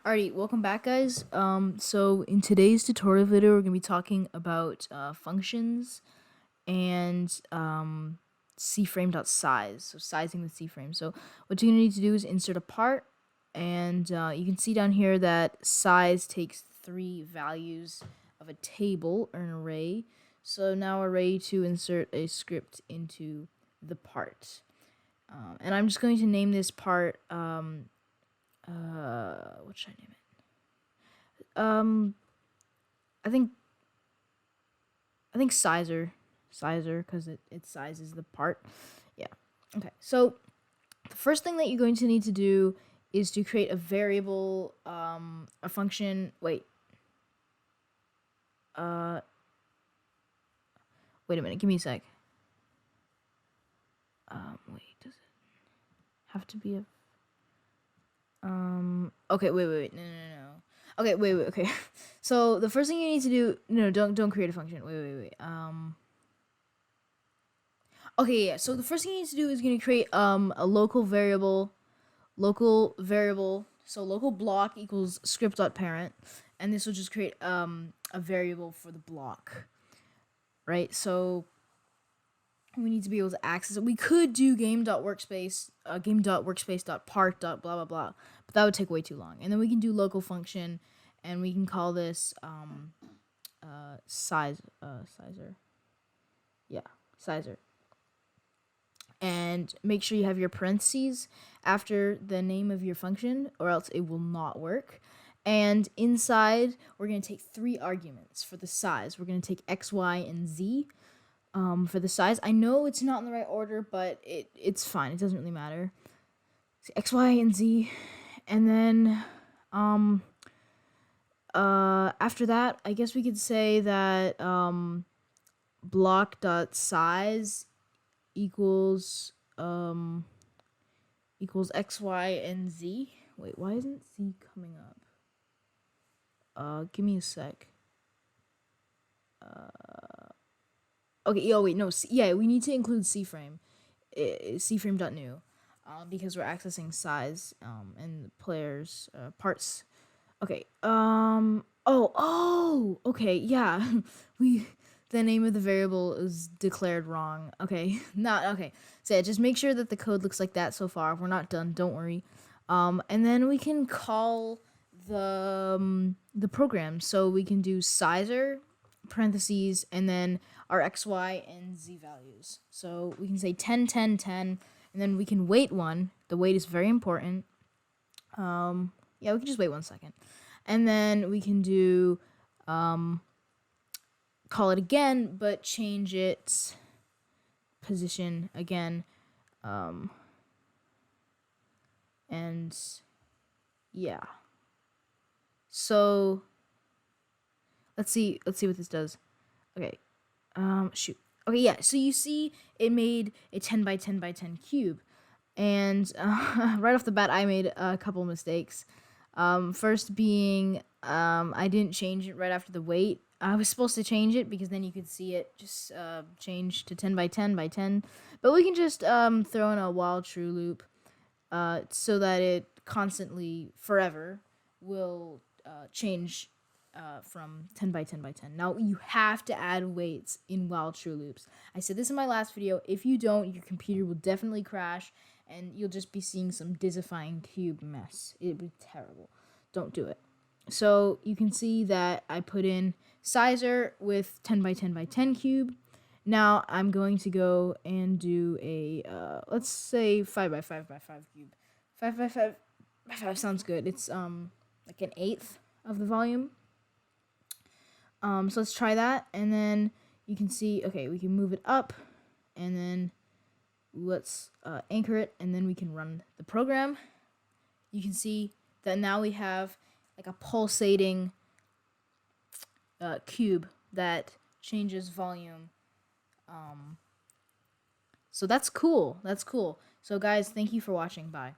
Alrighty, welcome back, guys. So in today's tutorial video, we're gonna be talking about functions and cframe.size, so sizing the cframe. So what you're gonna need to do is insert a part, and you can see down here that size takes 3 values of a table or an array. So now we're ready to insert a script into the part, and I'm just going to name this part. What should I name it? I think sizer, because it sizes the part. Yeah. Okay. So the first thing that you're going to need to do is to create a variable, a function. Wait a minute. Give me a sec. Wait. Does it have to be a? Okay. Wait. No. Okay, wait. Okay. So the first thing you need to do, no, don't create a function. Wait. Okay, yeah. So the first thing you need to do is gonna create a local variable. So local block equals script.parent, and this will just create a variable for the block, right? So we need to be able to access it. We could do game.workspace.part. Blah blah blah, but that would take way too long. And then we can do local function, and we can call this sizer. Yeah, sizer. And make sure you have your parentheses after the name of your function, or else it will not work. And inside, we're going to take 3 arguments for the size. We're going to take x, y, and z for the size. I know it's not in the right order, but it's fine. It doesn't really matter. So x, y, and z. And then after that, I guess we could say that block.size equals x, y, and z. Wait, why isn't z coming up? Give me a sec. Okay, wait, no, yeah, we need to include cframe, cframe.new, because we're accessing size and the player's parts. Okay. Okay. Yeah. The name of the variable is declared wrong. Okay. Not okay. So yeah, just make sure that the code looks like that so far. We're not done. Don't worry. And then we can call the program. So we can do sizer parentheses and then our x, y, and z values. So we can say 10, 10, 10, and then we can wait one. The wait is very important. Yeah, we can just wait 1 second. And then we can do, call it again, but change its position again. And yeah. So let's see what this does. Okay. Shoot. Okay, yeah. So you see it made a 10 by 10 by 10 cube. And right off the bat, I made a couple mistakes. First being, I didn't change it right after the wait. I was supposed to change it because then you could see it just change to 10 by 10 by 10. But we can just throw in a while true loop so that it constantly, forever, will change from 10 by 10 by 10. Now, you have to add waits in while true loops. I said this in my last video. If you don't, your computer will definitely crash, and you'll just be seeing some disifying cube mess. It would be terrible. Don't do it. So you can see that I put in sizer with 10 by 10 by 10 cube. Now I'm going to go and do a, let's say 5 by 5 by 5 cube. 5 by 5 by 5 sounds good. It's like an eighth of the volume. So let's try that, and then you can see, okay, we can move it up, and then let's anchor it, and then we can run the program. You can see that now we have like a pulsating cube that changes volume. So that's cool. So guys, thank you for watching. Bye.